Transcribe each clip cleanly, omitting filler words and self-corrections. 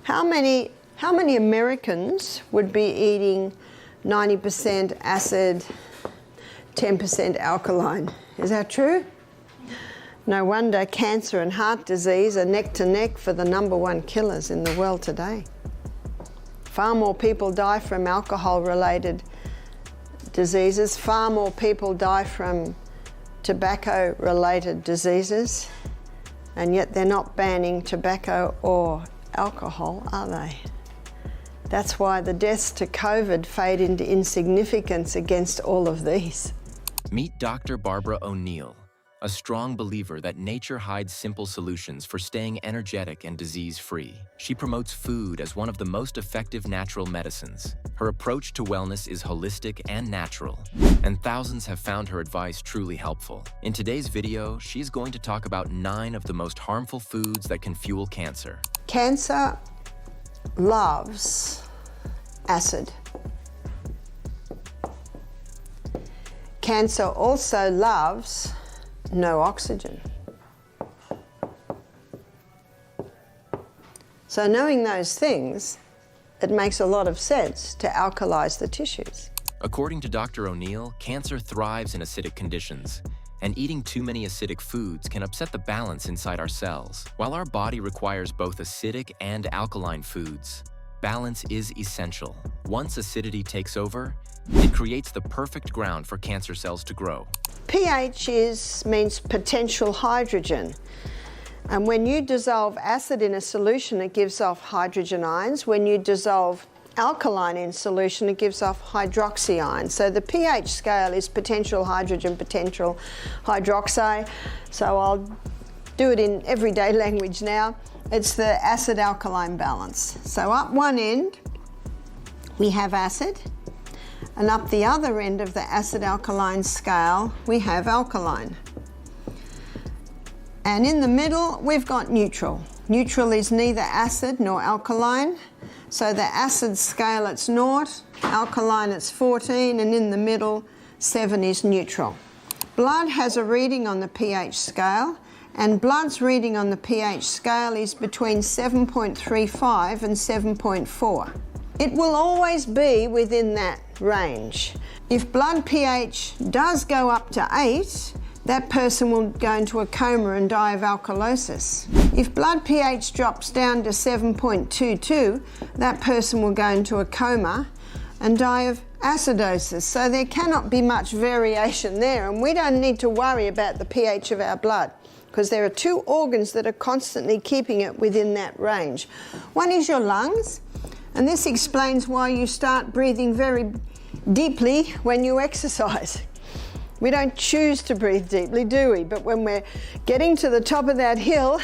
How many Americans would be eating 90% acid, 10% alkaline? Is that true? No wonder cancer and heart disease are neck to neck for the #1 killers in the world today. Far more people die from alcohol-related diseases, far more people die from tobacco-related diseases, and yet they're not banning tobacco or alcohol, are they? That's why the deaths to COVID fade into insignificance against all of these. Meet Dr. Barbara O'Neill, a strong believer that nature hides simple solutions for staying energetic and disease-free. She promotes food as one of the most effective natural medicines. Her approach to wellness is holistic and natural, and thousands have found her advice truly helpful. In today's video, she's going to talk about 9 of the most harmful foods that can fuel cancer. Cancer loves acid. Cancer also loves no oxygen. So knowing those things, it makes a lot of sense to alkalize the tissues. According to Dr. O'Neill, cancer thrives in acidic conditions, and eating too many acidic foods can upset the balance inside our cells. While our body requires both acidic and alkaline foods, balance is essential. Once acidity takes over, it creates the perfect ground for cancer cells to grow. pH means potential hydrogen. And when you dissolve acid in a solution, it gives off hydrogen ions. When you dissolve alkaline in solution, it gives off hydroxy ions. So the pH scale is potential hydrogen, potential hydroxy. So I'll do it in everyday language now. It's the acid-alkaline balance. So up one end, we have acid. And up the other end of the acid-alkaline scale, we have alkaline. And in the middle, we've got neutral. Neutral is neither acid nor alkaline. So the acid scale, it's 0, alkaline, it's 14, and in the middle, 7 is neutral. Blood has a reading on the pH scale, and blood's reading on the pH scale is between 7.35 and 7.4. It will always be within that range. If blood pH does go up to 8, that person will go into a coma and die of alkalosis. If blood pH drops down to 7.22, that person will go into a coma and die of acidosis. So there cannot be much variation there, and we don't need to worry about the pH of our blood, because there are 2 organs that are constantly keeping it within that range. One is your lungs, and this explains why you start breathing very deeply when you exercise. We don't choose to breathe deeply, do we? But when we're getting to the top of that hill,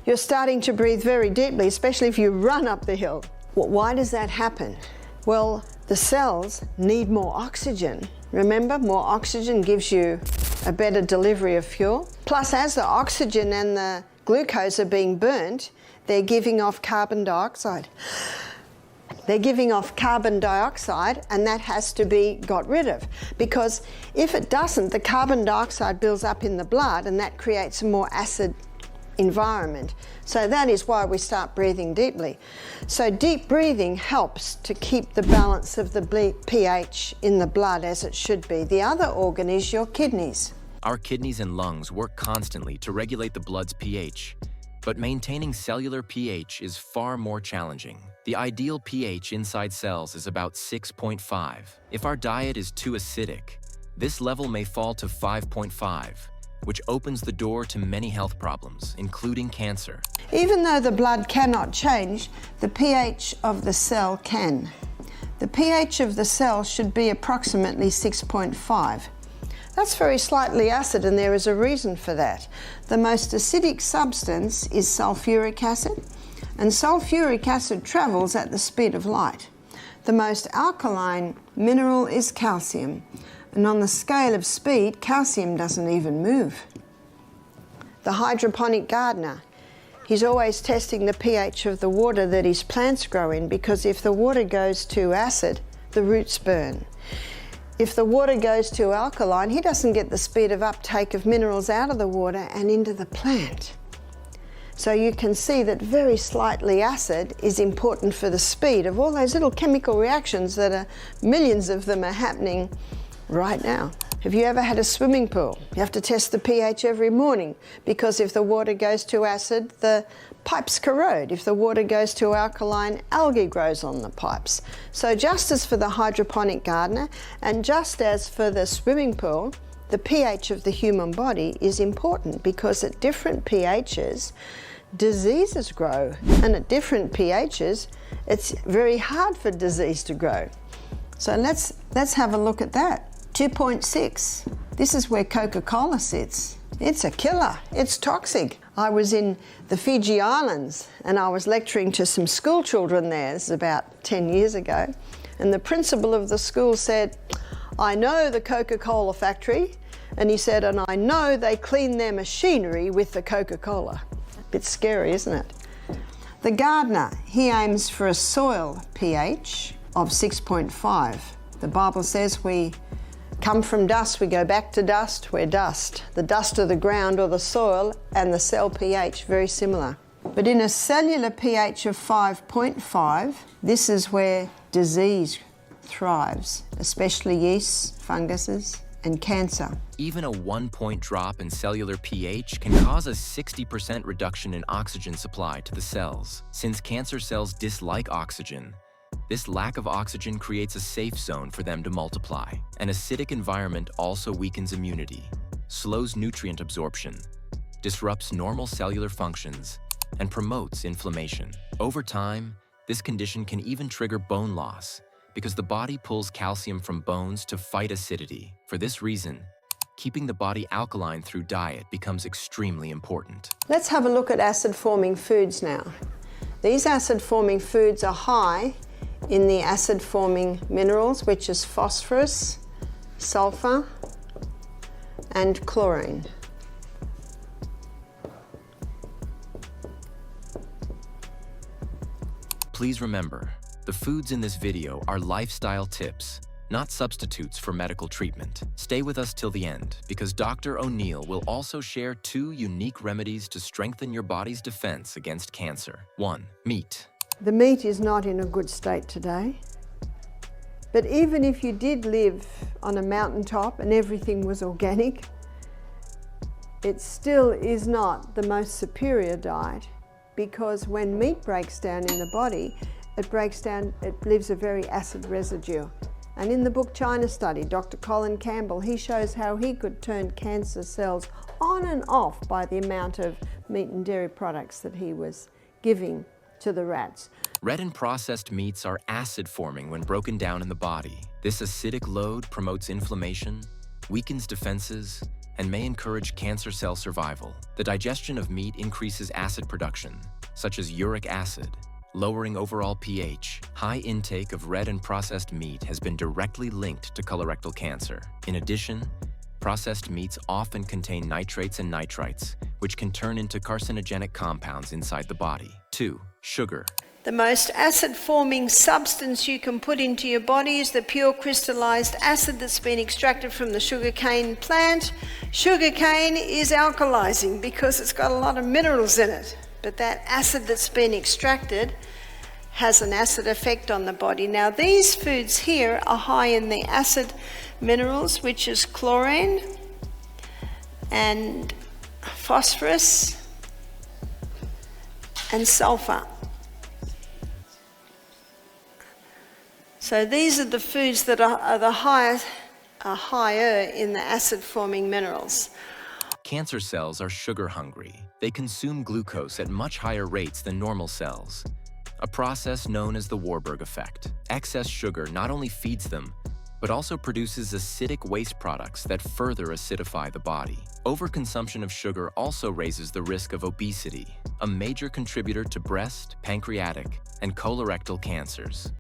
you're starting to breathe very deeply, especially if you run up the hill. Well, why does that happen? Well, the cells need more oxygen. Remember, more oxygen gives you a better delivery of fuel. Plus, as the oxygen and the glucose are being burnt, they're giving off carbon dioxide. They're giving off carbon dioxide, and that has to be got rid of, because if it doesn't, the carbon dioxide builds up in the blood and that creates a more acid environment. So that is why we start breathing deeply. So deep breathing helps to keep the balance of the pH in the blood as it should be. The other organ is your kidneys. Our kidneys and lungs work constantly to regulate the blood's pH, but maintaining cellular pH is far more challenging. The ideal pH inside cells is about 6.5. If our diet is too acidic, this level may fall to 5.5, which opens the door to many health problems, including cancer. Even though the blood cannot change, the pH of the cell can. The pH of the cell should be approximately 6.5. That's very slightly acid, and there is a reason for that. The most acidic substance is sulfuric acid, and sulfuric acid travels at the speed of light. The most alkaline mineral is calcium, and on the scale of speed, calcium doesn't even move. The hydroponic gardener, he's always testing the pH of the water that his plants grow in, because if the water goes too acid, the roots burn. If the water goes too alkaline, he doesn't get the speed of uptake of minerals out of the water and into the plant. So you can see that very slightly acid is important for the speed of all those little chemical reactions that are, millions of them are happening right now. Have you ever had a swimming pool? You have to test the pH every morning because if the water goes to acid, the pipes corrode. If the water goes to alkaline, algae grows on the pipes. So just as for the hydroponic gardener and just as for the swimming pool, the pH of the human body is important because at different pHs, diseases grow. And at different pHs, it's very hard for disease to grow. So let's have a look at that. 2.6. This is where Coca-Cola sits. It's a killer. It's toxic. I was in the Fiji Islands and I was lecturing to some school children there. This is about 10 years ago. And the principal of the school said, I know the Coca-Cola factory. And he said, and I know they clean their machinery with the Coca-Cola. Bit scary, isn't it? The gardener, he aims for a soil pH of 6.5. The Bible says we come from dust, we go back to dust, we're dust. The dust of the ground or the soil and the cell pH, very similar. But in a cellular pH of 5.5, this is where disease thrives, especially yeasts, funguses, and cancer. Even a 1-point drop in cellular pH can cause a 60% reduction in oxygen supply to the cells. Since cancer cells dislike oxygen, this lack of oxygen creates a safe zone for them to multiply. An acidic environment also weakens immunity, slows nutrient absorption, disrupts normal cellular functions, and promotes inflammation. Over time, this condition can even trigger bone loss because the body pulls calcium from bones to fight acidity. For this reason, keeping the body alkaline through diet becomes extremely important. Let's have a look at acid-forming foods now. These acid-forming foods are high in the acid-forming minerals, which is phosphorus, sulfur, and chlorine. Please remember, the foods in this video are lifestyle tips, not substitutes for medical treatment. Stay with us till the end, because Dr. O'Neill will also share 2 unique remedies to strengthen your body's defense against cancer. 1. Meat. The meat is not in a good state today. But even if you did live on a mountaintop and everything was organic, it still is not the most superior diet, because when meat breaks down in the body, it leaves a very acid residue. And in the book China Study, Dr. Colin Campbell, he shows how he could turn cancer cells on and off by the amount of meat and dairy products that he was giving to the rats. Red and processed meats are acid-forming when broken down in the body. This acidic load promotes inflammation, weakens defenses, and may encourage cancer cell survival. The digestion of meat increases acid production, such as uric acid, lowering overall pH. High intake of red and processed meat has been directly linked to colorectal cancer. In addition, processed meats often contain nitrates and nitrites, which can turn into carcinogenic compounds inside the body. 2. Sugar. The most acid-forming substance you can put into your body is the pure crystallized acid that's been extracted from the sugarcane plant. Sugarcane is alkalizing because it's got a lot of minerals in it, but that acid that's been extracted has an acid effect on the body. Now these foods here are high in the acid minerals, which is chlorine and phosphorus and sulfur. So these are the foods that are higher in the acid-forming minerals. Cancer cells are sugar hungry. They consume glucose at much higher rates than normal cells, a process known as the Warburg effect. Excess sugar not only feeds them, but also produces acidic waste products that further acidify the body. Overconsumption of sugar also raises the risk of obesity, a major contributor to breast, pancreatic, and colorectal cancers.